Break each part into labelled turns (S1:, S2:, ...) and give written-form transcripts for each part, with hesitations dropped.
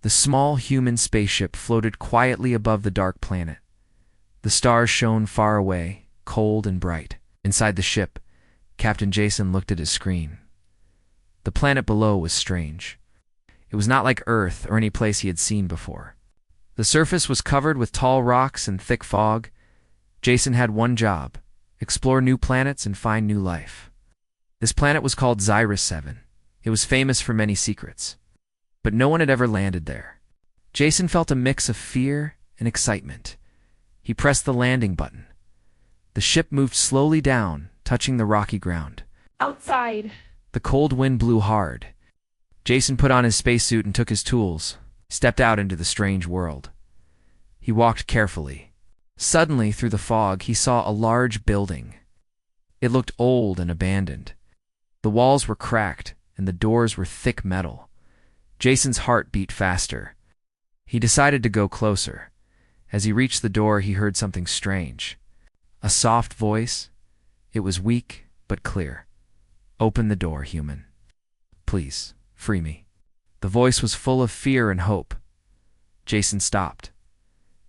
S1: The small human spaceship floated quietly above the dark planet. The stars shone far away, cold and bright. Inside the ship, Captain Jason looked at his screen. The planet below was strange. It was not like Earth or any place he had seen before. The surface was covered with tall rocks and thick fog. Jason had one job: explore new planets and find new life. This planet was called Zyrus 7. It was famous for many secrets, but no one had ever landed there. Jason felt a mix of fear and excitement. He pressed the landing button. The ship moved slowly down, touching the rocky ground.
S2: Outside.
S1: The cold wind blew hard. Jason put on his spacesuit and took his tools, stepped out into the strange world. He walked carefully. Suddenly, through the fog, he saw a large building. It looked old and abandoned. The walls were cracked, and the doors were thick metal. Jason's heart beat faster. He decided to go closer. As he reached the door, he heard something strange. A soft voice. It was weak, but clear. "Open the door, human. Please, free me." The voice was full of fear and hope. Jason stopped.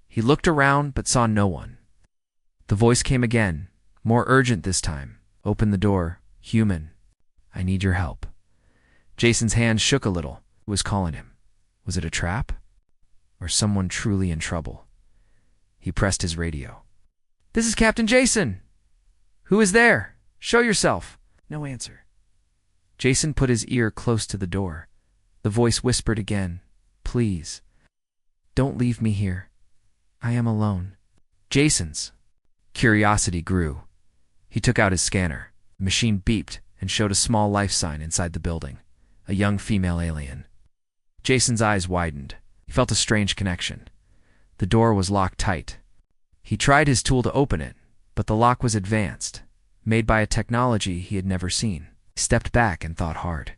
S1: He looked around, but saw no one. The voice came again, more urgent this time. "Open the door, human. I need your help." Jason's hand shook a little. It was calling him. Was it a trap? Or someone truly in trouble? He pressed his radio. "This is Captain Jason! Who is there? Show yourself!" No answer. Jason put his ear close to the door. The voice whispered again, "Please, don't leave me here. I am alone." Jason's curiosity grew. He took out his scanner. The machine beeped and showed a small life sign inside the building, a young female alien. Jason's eyes widened. He felt a strange connection. The door was locked tight. He tried his tool to open it, but the lock was advanced, made by a technology he had never seen. He stepped back and thought hard.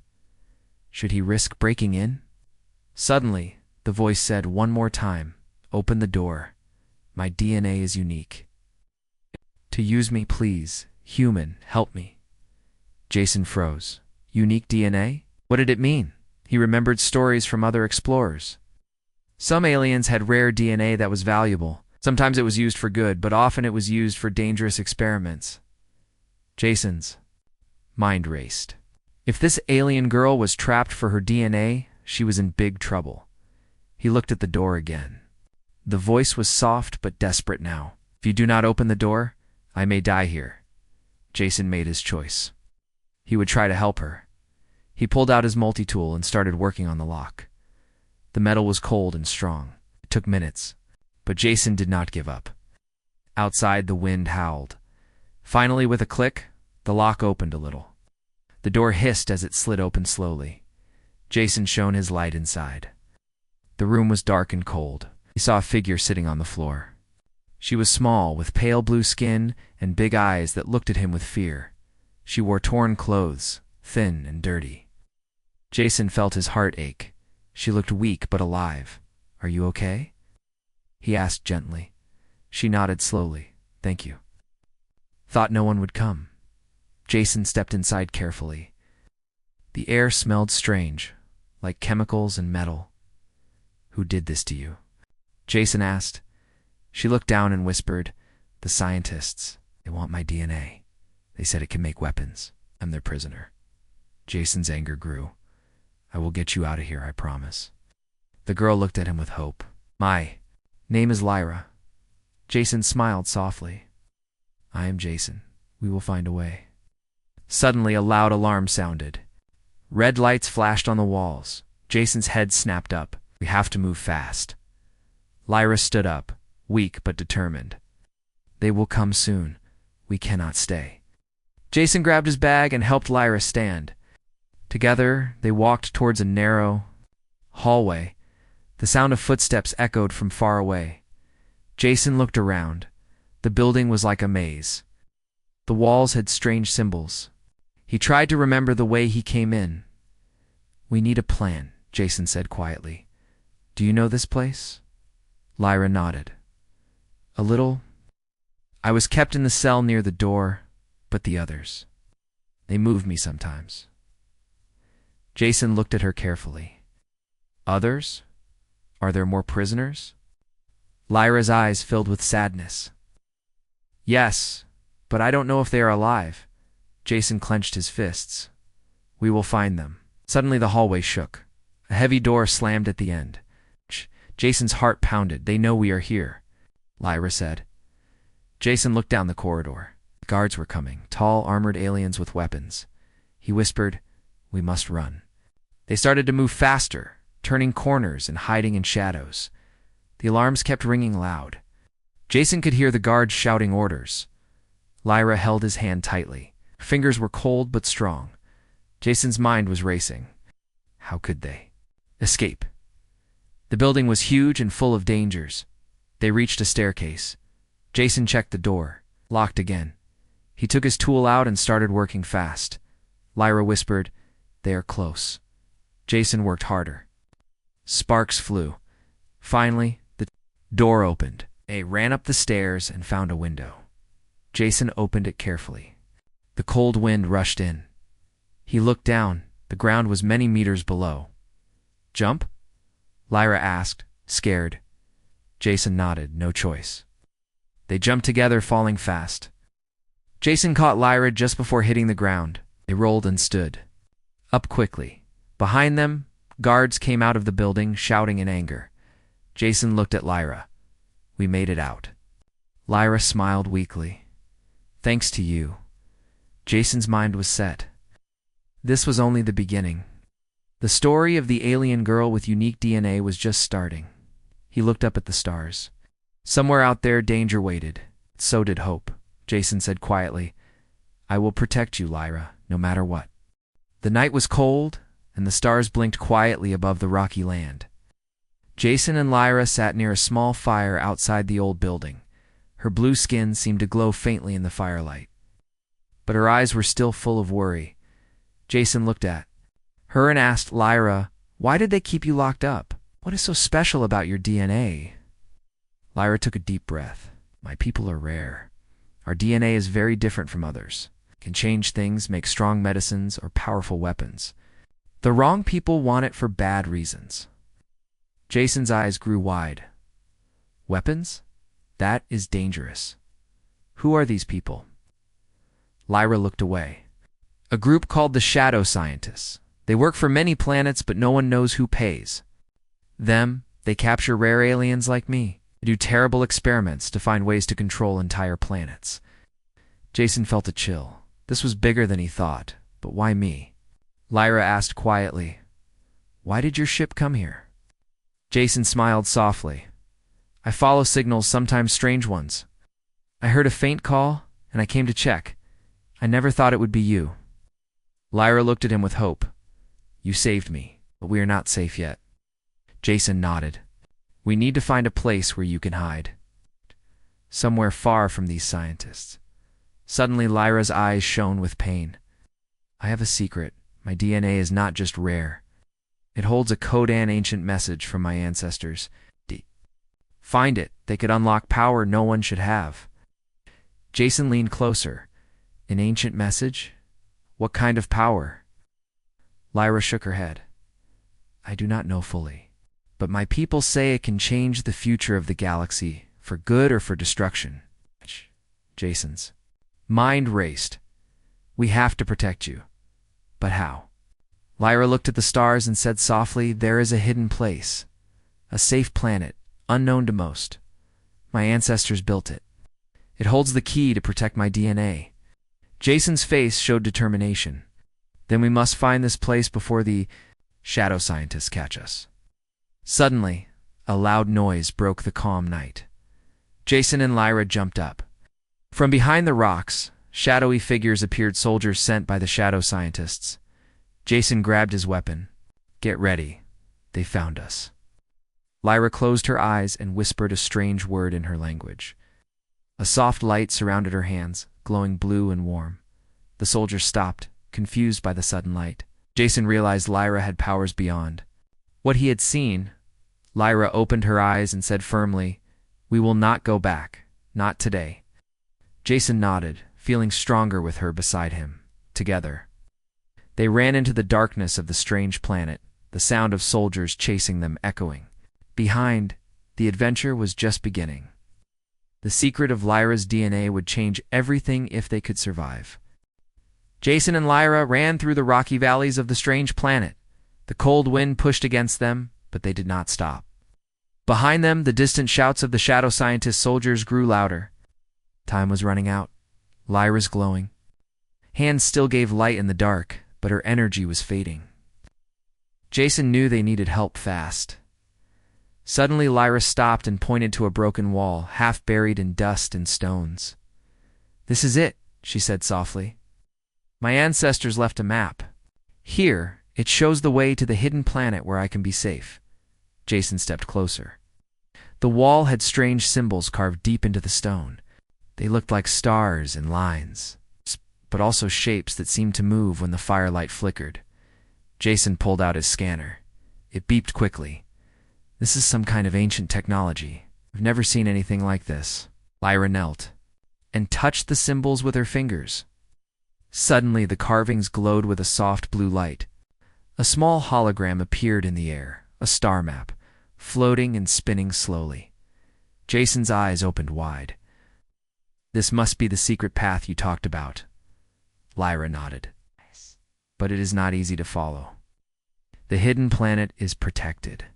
S1: Should he risk breaking in? Suddenly, the voice said one more time, "Open the door. My DNA is unique. To use me, please. Human, help me." Jason froze. Unique DNA? What did it mean? He remembered stories from other explorers. Some aliens had rare DNA that was valuable. Sometimes it was used for good, but often it was used for dangerous experiments. Jason's mind raced. If this alien girl was trapped for her DNA, she was in big trouble. He looked at the door again. The voice was soft but desperate now. "If you do not open the door, I may die here." Jason made his choice. He would try to help her. He pulled out his multi-tool and started working on the lock. The metal was cold and strong. It took minutes, but Jason did not give up. Outside, the wind howled. Finally, with a click, the lock opened a little. The door hissed as it slid open slowly. Jason shone his light inside. The room was dark and cold. He saw a figure sitting on the floor. She was small, with pale blue skin and big eyes that looked at him with fear. She wore torn clothes, thin and dirty. Jason felt his heart ache. She looked weak but alive. "Are you okay?" he asked gently. She nodded slowly. "Thank you." Thought no one would come. Jason stepped inside carefully. The air smelled strange, like chemicals and metal. "Who did this to you?" Jason asked. She looked down and whispered, "The scientists. They want my DNA. They said it can make weapons. I'm their prisoner." Jason's anger grew. "I will get you out of here, I promise." The girl looked at him with hope. "My name is Lyra." Jason smiled softly. "I am Jason. We will find a way." Suddenly, a loud alarm sounded. Red lights flashed on the walls. Jason's head snapped up. "We have to move fast." Lyra stood up, weak but determined. "They will come soon. We cannot stay." Jason grabbed his bag and helped Lyra stand. Together, they walked towards a narrow hallway. The sound of footsteps echoed from far away. Jason looked around. The building was like a maze. The walls had strange symbols. He tried to remember the way he came in. "We need a plan," Jason said quietly. "Do you know this place?" Lyra nodded. "A little. I was kept in the cell near the door, but the others. They moved me sometimes." Jason looked at her carefully. "Others? Are there more prisoners? Lyra's eyes filled with sadness. Yes, but I don't know if they are alive. Jason clenched his fists. We will find them. Suddenly the hallway shook. A heavy door slammed at the end. Jason's heart pounded. They know we are here, Lyra said. Jason looked down the corridor. The guards were coming, tall, armored aliens with weapons. He whispered, we must run. They started to move faster, turning corners and hiding in shadows. The alarms kept ringing loud. Jason could hear the guards shouting orders. Lyra held his hand tightly. Her fingers were cold but strong. Jason's mind was racing. How could they escape? The building was huge and full of dangers. They reached a staircase. Jason checked the door, locked again. He took his tool out and started working fast. Lyra whispered, they are close. Jason worked harder. Sparks flew. Finally, the door opened. They ran up the stairs and found a window. Jason opened it carefully. The cold wind rushed in. He looked down. The ground was many meters below. Jump? Lyra asked, scared. Jason nodded, no choice. They jumped together, falling fast. Jason caught Lyra just before hitting the ground. They rolled and stood up quickly. Behind them, guards came out of the building, shouting in anger. Jason looked at Lyra. We made it out. Lyra smiled weakly. Thanks to you. Jason's mind was set. This was only the beginning. The story of the alien girl with unique DNA was just starting. He looked up at the stars. Somewhere out there, danger waited. So did hope. Jason said quietly, I will protect you, Lyra, no matter what. The night was cold, and the stars blinked quietly above the rocky land. Jason and Lyra sat near a small fire outside the old building. Her blue skin seemed to glow faintly in the firelight. But her eyes were still full of worry. Jason looked at her and asked Lyra, why did they keep you locked up? What is so special about your DNA? Lyra took a deep breath. My people are rare. Our DNA is very different from others. It can change things, make strong medicines, or powerful weapons. The wrong people want it for bad reasons. Jason's eyes grew wide. Weapons? That is dangerous. Who are these people? Lyra looked away. A group called the Shadow Scientists. They work for many planets, but no one knows who pays. They capture rare aliens like me. They do terrible experiments to find ways to control entire planets. Jason felt a chill. This was bigger than he thought, but why me? Lyra asked quietly, why did your ship come here? Jason smiled softly. I follow signals, sometimes strange ones. I heard a faint call, and I came to check. I never thought it would be you. Lyra looked at him with hope. You saved me, but we are not safe yet. Jason nodded. We need to find a place where you can hide. Somewhere far from these scientists. Suddenly Lyra's eyes shone with pain. I have a secret. My DNA is not just rare. It holds a Kodan ancient message from my ancestors. Find it. They could unlock power no one should have. Jason leaned closer. An ancient message? What kind of power? Lyra shook her head. I do not know fully, but my people say it can change the future of the galaxy, for good or for destruction. Jason's mind raced. We have to protect you. But how? Lyra looked at the stars and said softly, there is a hidden place. A safe planet, unknown to most. My ancestors built it. It holds the key to protect my DNA. Jason's face showed determination. Then we must find this place before the shadow scientists catch us. Suddenly, a loud noise broke the calm night. Jason and Lyra jumped up. From behind the rocks, shadowy figures appeared, soldiers sent by the shadow scientists. Jason grabbed his weapon. Get ready. They found us. Lyra closed her eyes and whispered a strange word in her language. A soft light surrounded her hands, glowing blue and warm. The soldiers stopped, confused by the sudden light. Jason realized Lyra had powers beyond what he had seen. Lyra opened her eyes and said firmly, we will not go back. Not today. Jason nodded, feeling stronger with her beside him. Together, they ran into the darkness of the strange planet, the sound of soldiers chasing them echoing. Behind, the adventure was just beginning. The secret of Lyra's DNA would change everything if they could survive. Jason and Lyra ran through the rocky valleys of the strange planet. The cold wind pushed against them, but they did not stop. Behind them, the distant shouts of the shadow scientist soldiers grew louder. Time was running out. Lyra's glowing. Hands still gave light in the dark, but her energy was fading. Jason knew they needed help fast. Suddenly, Lyra stopped and pointed to a broken wall, half buried in dust and stones. "This is it," she said softly. "My ancestors left a map. Here, it shows the way to the hidden planet where I can be safe." Jason stepped closer. The wall had strange symbols carved deep into the stone. They looked like stars and lines, but also shapes that seemed to move when the firelight flickered. Jason pulled out his scanner. It beeped quickly. "This is some kind of ancient technology. I've never seen anything like this." Lyra knelt and touched the symbols with her fingers. Suddenly, the carvings glowed with a soft blue light. A small hologram appeared in the air, a star map, floating and spinning slowly. Jason's eyes opened wide. "This must be the secret path you talked about." Lyra nodded. "But it is not easy to follow. The hidden planet is protected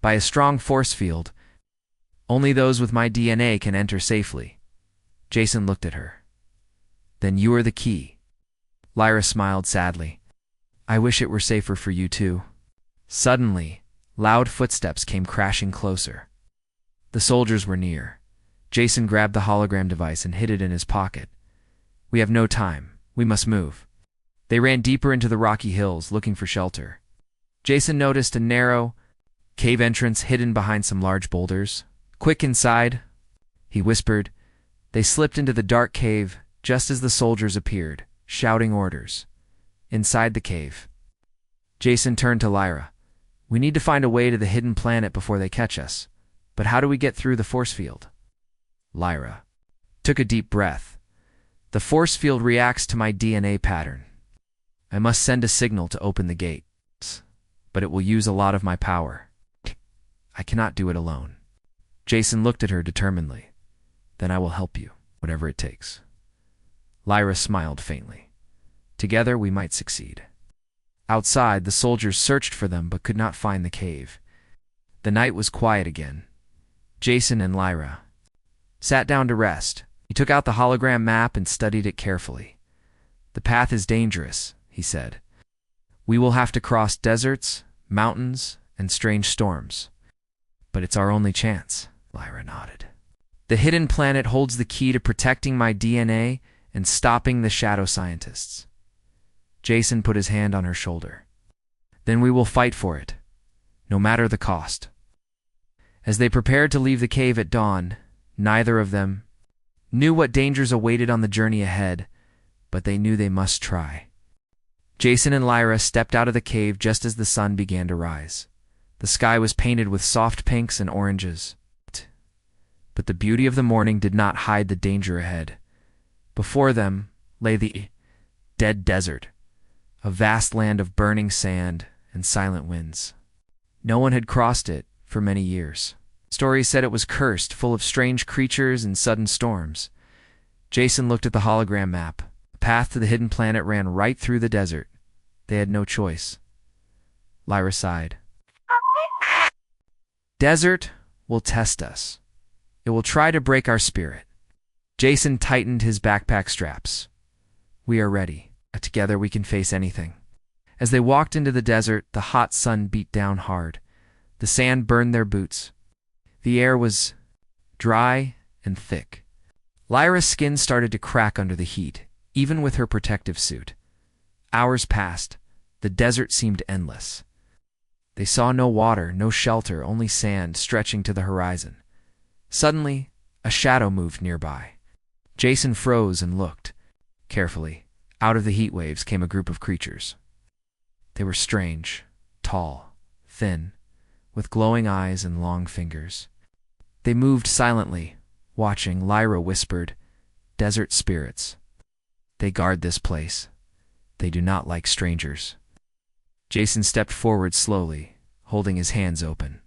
S1: by a strong force field. Only those with my DNA can enter safely." Jason looked at her. "Then you are the key." Lyra smiled sadly. "I wish it were safer for you too." Suddenly, loud footsteps came crashing closer. The soldiers were near. Jason grabbed the hologram device and hid it in his pocket. "We have no time. We must move." They ran deeper into the rocky hills, looking for shelter. Jason noticed a narrow cave entrance hidden behind some large boulders. "Quick inside," he whispered. They slipped into the dark cave just as the soldiers appeared, shouting orders. Inside the cave, Jason turned to Lyra. "We need to find a way to the hidden planet before they catch us. But how do we get through the force field?" Lyra took a deep breath. "The force field reacts to my DNA pattern. I must send a signal to open the gates, but it will use a lot of my power. I cannot do it alone." Jason looked at her determinedly. "Then I will help you, whatever it takes." Lyra smiled faintly. "Together we might succeed." Outside, the soldiers searched for them but could not find the cave. The night was quiet again. Jason and Lyra sat down to rest. He took out the hologram map and studied it carefully. "The path is dangerous," he said. "We will have to cross deserts, mountains, and strange storms. But it's our only chance." Lyra nodded. "The hidden planet holds the key to protecting my DNA and stopping the shadow scientists." Jason put his hand on her shoulder. "Then we will fight for it, no matter the cost." As they prepared to leave the cave at dawn, neither of them knew what dangers awaited on the journey ahead, but they knew they must try. Jason and Lyra stepped out of the cave just as the sun began to rise. The sky was painted with soft pinks and oranges. But the beauty of the morning did not hide the danger ahead. Before them lay the dead desert, a vast land of burning sand and silent winds. No one had crossed it for many years. Stories said it was cursed, full of strange creatures and sudden storms. Jason looked at the hologram map. The path to the hidden planet ran right through the desert. They had no choice. Lyra sighed. "Desert will test us. It will try to break our spirit." Jason tightened his backpack straps. "We are ready. Together we can face anything." As they walked into the desert, the hot sun beat down hard. The sand burned their boots. The air was dry and thick. Lyra's skin started to crack under the heat, even with her protective suit. Hours passed. The desert seemed endless. They saw no water, no shelter, only sand stretching to the horizon. Suddenly, a shadow moved nearby. Jason froze and looked. Carefully, out of the heat waves came a group of creatures. They were strange, tall, thin, with glowing eyes and long fingers. They moved silently, watching. Lyra whispered, "Desert spirits. They guard this place. They do not like strangers." Jason stepped forward slowly, holding his hands open.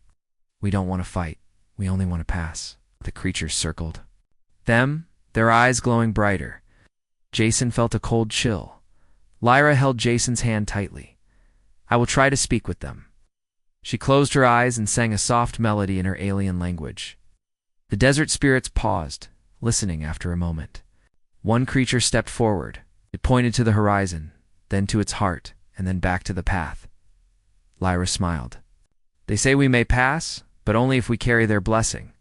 S1: We don't want to fight. We only want to pass. The creatures circled them, their eyes glowing brighter. Jason felt a cold chill. Lyra held Jason's hand tightly. I will try to speak with them. She closed her eyes and sang a soft melody in her alien language. The desert spirits paused, listening after a moment. One creature stepped forward. It pointed to the horizon, then to its heart, and then back to the path. Lyra smiled. They say we may pass, but only if we carry their blessing.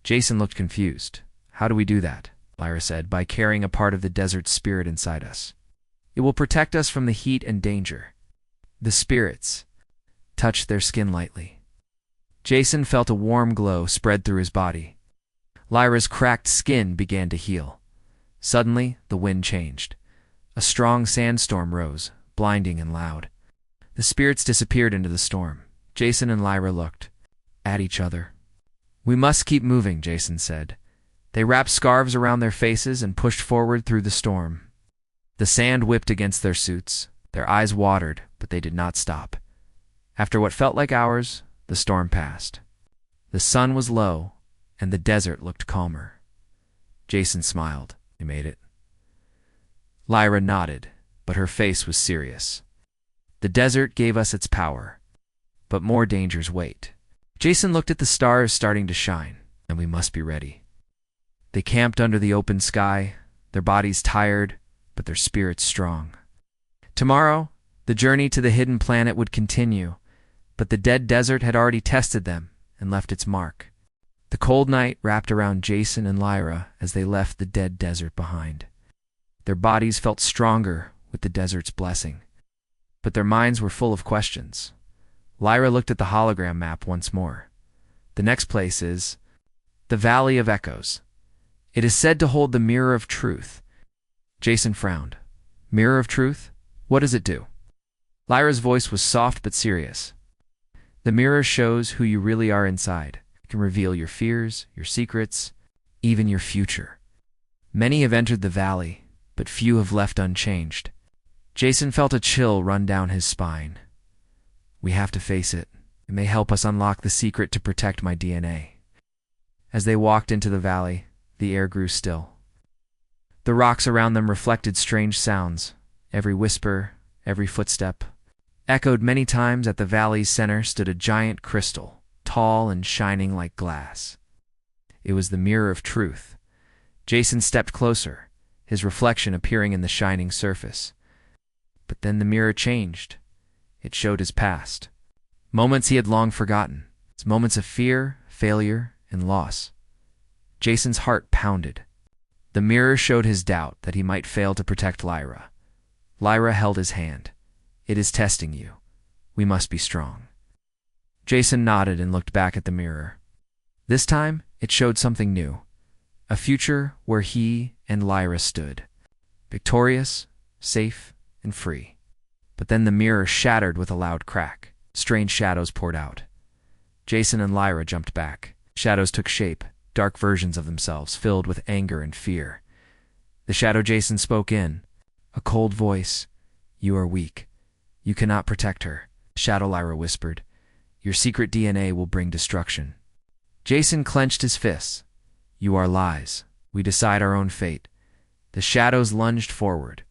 S1: Jason looked confused. How do we do that? Lyra said, by carrying a part of the desert spirit inside us. It will protect us from the heat and danger. The spirits touched their skin lightly. Jason felt a warm glow spread through his body. Lyra's cracked skin began to heal. Suddenly, the wind changed. A strong sandstorm rose, blinding and loud. The spirits disappeared into the storm. Jason and Lyra looked at each other. We must keep moving, Jason said. They wrapped scarves around their faces and pushed forward through the storm. The sand whipped against their suits. Their eyes watered, but they did not stop. After what felt like hours, the storm passed. The sun was low, and the desert looked calmer. Jason smiled. We made it. Lyra nodded, but her face was serious. The desert gave us its power, but more dangers wait. Jason looked at the stars starting to shine, and we must be ready. They camped under the open sky, their bodies tired, but their spirits strong. Tomorrow, the journey to the hidden planet would continue, but the dead desert had already tested them and left its mark. The cold night wrapped around Jason and Lyra as they left the dead desert behind. Their bodies felt stronger with the desert's blessing, but their minds were full of questions. Lyra looked at the hologram map once more. The next place is the Valley of Echoes. It is said to hold the Mirror of Truth. Jason frowned. Mirror of Truth? What does it do? Lyra's voice was soft but serious. The mirror shows who you really are inside. It can reveal your fears, your secrets, even your future. Many have entered the valley, but few have left unchanged. Jason felt a chill run down his spine. We have to face it. It may help us unlock the secret to protect my DNA. As they walked into the valley, the air grew still. The rocks around them reflected strange sounds. Every whisper, every footstep, echoed many times. At the valley's center stood a giant crystal, tall and shining like glass. It was the Mirror of Truth. Jason stepped closer, his reflection appearing in the shining surface. But then the mirror changed. It showed his past. Moments he had long forgotten. Its moments of fear, failure, and loss. Jason's heart pounded. The mirror showed his doubt that he might fail to protect Lyra. Lyra held his hand. It is testing you. We must be strong. Jason nodded and looked back at the mirror. This time, it showed something new. A future where he and Lyra stood. Victorious, safe, and free. But then the mirror shattered with a loud crack. Strange shadows poured out. Jason and Lyra jumped back. Shadows took shape, dark versions of themselves filled with anger and fear. The shadow Jason spoke in, a cold voice. You are weak. You cannot protect her. Shadow Lyra whispered. Your secret DNA will bring destruction. Jason clenched his fists. You are lies. We decide our own fate. The shadows lunged forward.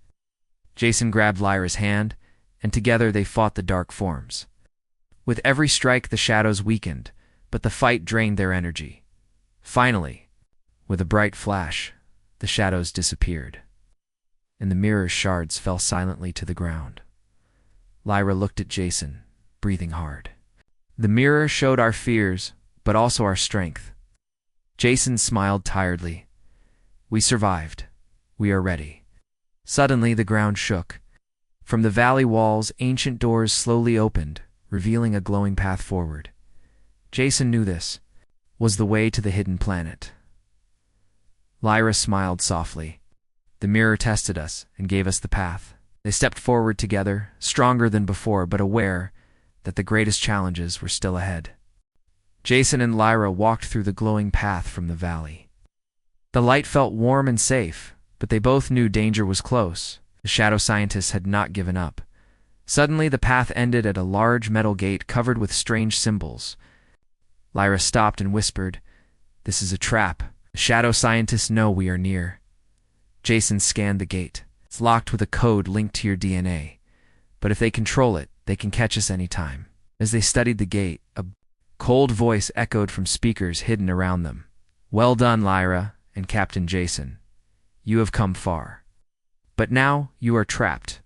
S1: Jason grabbed Lyra's hand, and together they fought the dark forms. With every strike, the shadows weakened, but the fight drained their energy. Finally, with a bright flash, the shadows disappeared, and the mirror's shards fell silently to the ground. Lyra looked at Jason, breathing hard. The mirror showed our fears, but also our strength. Jason smiled tiredly. We survived. We are ready. Suddenly, the ground shook. From the valley walls, ancient doors slowly opened, revealing a glowing path forward. Jason knew this was the way to the hidden planet. Lyra smiled softly. The mirror tested us and gave us the path. They stepped forward together, stronger than before, but aware that the greatest challenges were still ahead. Jason and Lyra walked through the glowing path from the valley. The light felt warm and safe, but they both knew danger was close. The shadow scientists had not given up. Suddenly, the path ended at a large metal gate covered with strange symbols. Lyra stopped and whispered, "This is a trap. The shadow scientists know we are near." Jason scanned the gate. It's locked with a code linked to your DNA. But if they control it, they can catch us any time. As they studied the gate, a cold voice echoed from speakers hidden around them. "Well done, Lyra and Captain Jason. You have come far. But now you are trapped."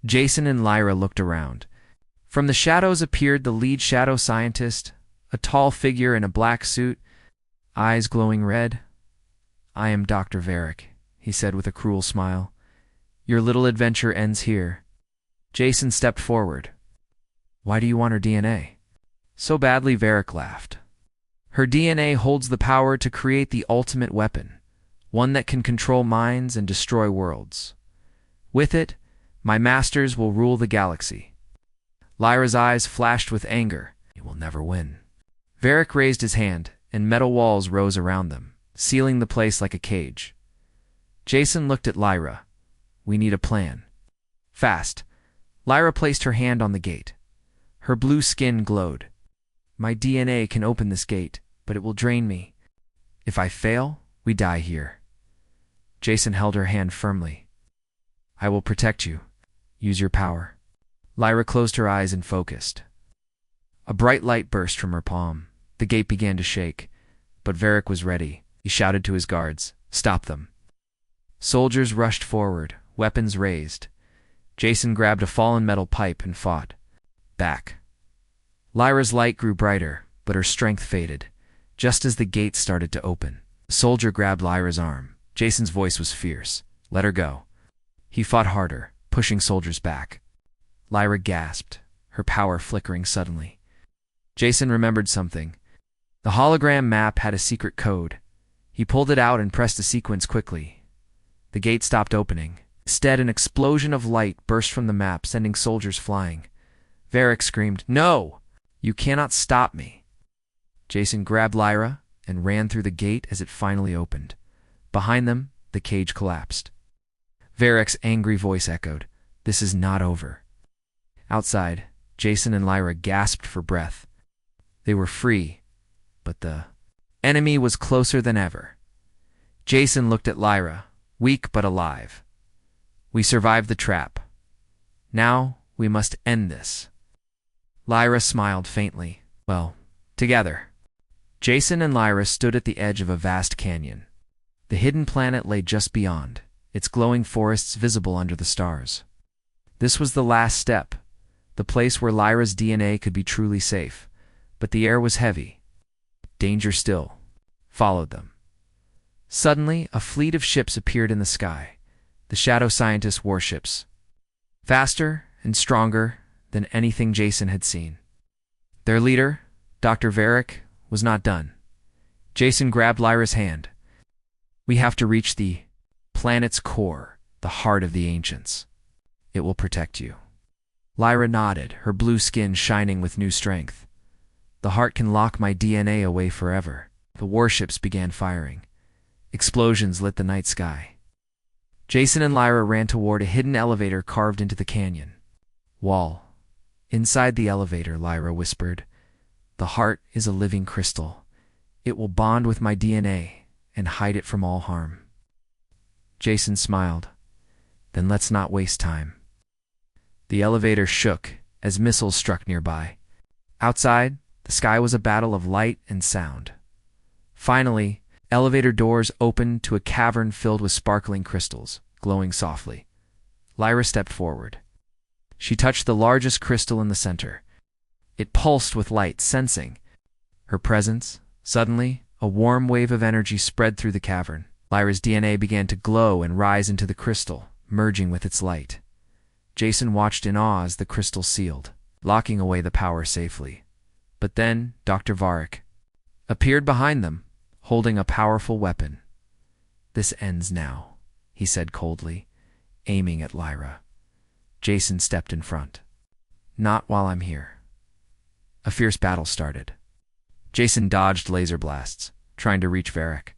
S1: Jason and Lyra looked around. From the shadows appeared the lead shadow scientist, a tall figure in a black suit, eyes glowing red. "I am Dr. Varric," he said with a cruel smile. "Your little adventure ends here." Jason stepped forward. "Why do you want her DNA?" "So badly," Varric laughed. "Her DNA holds the power to create the ultimate weapon, one that can control minds and destroy worlds. With it, my masters will rule the galaxy." Lyra's eyes flashed with anger. "You will never win." Varric raised his hand, and metal walls rose around them, sealing the place like a cage. Jason looked at Lyra. "We need a plan. Fast." Lyra placed her hand on the gate. Her blue skin glowed. "My DNA can open this gate, but it will drain me. If I fail, we die here." Jason held her hand firmly. "I will protect you. Use your power." Lyra closed her eyes and focused. A bright light burst from her palm. The gate began to shake, but Varric was ready. He shouted to his guards, "Stop them." Soldiers rushed forward, weapons raised. Jason grabbed a fallen metal pipe and fought back. Lyra's light grew brighter, but her strength faded. Just as the gate started to open, a soldier grabbed Lyra's arm. Jason's voice was fierce. "Let her go." He fought harder, pushing soldiers back. Lyra gasped, her power flickering suddenly. Jason remembered something. The hologram map had a secret code. He pulled it out and pressed a sequence quickly. The gate stopped opening. Instead, an explosion of light burst from the map, sending soldiers flying. Varric screamed, "No! You cannot stop me!" Jason grabbed Lyra and ran through the gate as it finally opened. Behind them, the cage collapsed. Varric's angry voice echoed, "This is not over." Outside, Jason and Lyra gasped for breath. They were free, but the enemy was closer than ever. Jason looked at Lyra, weak but alive. "We survived the trap. Now we must end this." Lyra smiled faintly. "Well, together." Jason and Lyra stood at the edge of a vast canyon. The hidden planet lay just beyond, its glowing forests visible under the stars. This was the last step, the place where Lyra's DNA could be truly safe. But the air was heavy. Danger still followed them. Suddenly, a fleet of ships appeared in the sky, the shadow scientist warships, faster and stronger than anything Jason had seen. Their leader, Dr. Varric, was not done. Jason grabbed Lyra's hand. "We have to reach the planet's core, the heart of the ancients. It will protect you." Lyra nodded, her blue skin shining with new strength. "The heart can lock my DNA away forever." The warships began firing. Explosions lit the night sky. Jason and Lyra ran toward a hidden elevator carved into the canyon. "Wall." Inside the elevator, Lyra whispered, "The heart is a living crystal. It will bond with my DNA and hide it from all harm." Jason smiled. "Then let's not waste time." The elevator shook as missiles struck nearby. Outside, the sky was a battle of light and sound. Finally, elevator doors opened to a cavern filled with sparkling crystals, glowing softly. Lyra stepped forward. She touched the largest crystal in the center. It pulsed with light, sensing her presence. Suddenly, a warm wave of energy spread through the cavern. Lyra's DNA began to glow and rise into the crystal, merging with its light. Jason watched in awe as the crystal sealed, locking away the power safely. But then Dr. Varric appeared behind them, holding a powerful weapon. "This ends now," he said coldly, aiming at Lyra. Jason stepped in front. "Not while I'm here." A fierce battle started. Jason dodged laser blasts, trying to reach Varric.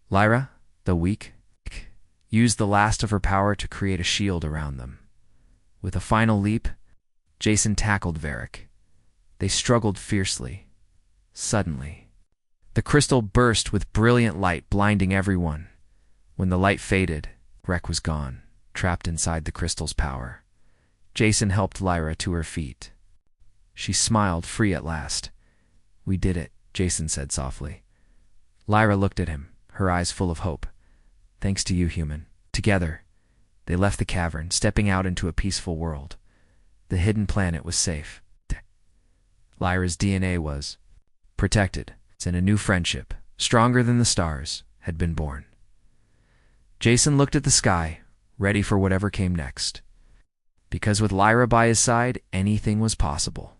S1: Lyra, though weak, used the last of her power to create a shield around them. With a final leap, Jason tackled Varric. They struggled fiercely. Suddenly, the crystal burst with brilliant light, blinding everyone. When the light faded, Rek was gone, trapped inside the crystal's power. Jason helped Lyra to her feet. She smiled, free at last. "We did it," Jason said softly. Lyra looked at him, her eyes full of hope. "Thanks to you, human." Together, they left the cavern, stepping out into a peaceful world. The hidden planet was safe. Lyra's DNA was protected, and a new friendship, stronger than the stars, had been born. Jason looked at the sky, ready for whatever came next. Because with Lyra by his side, anything was possible.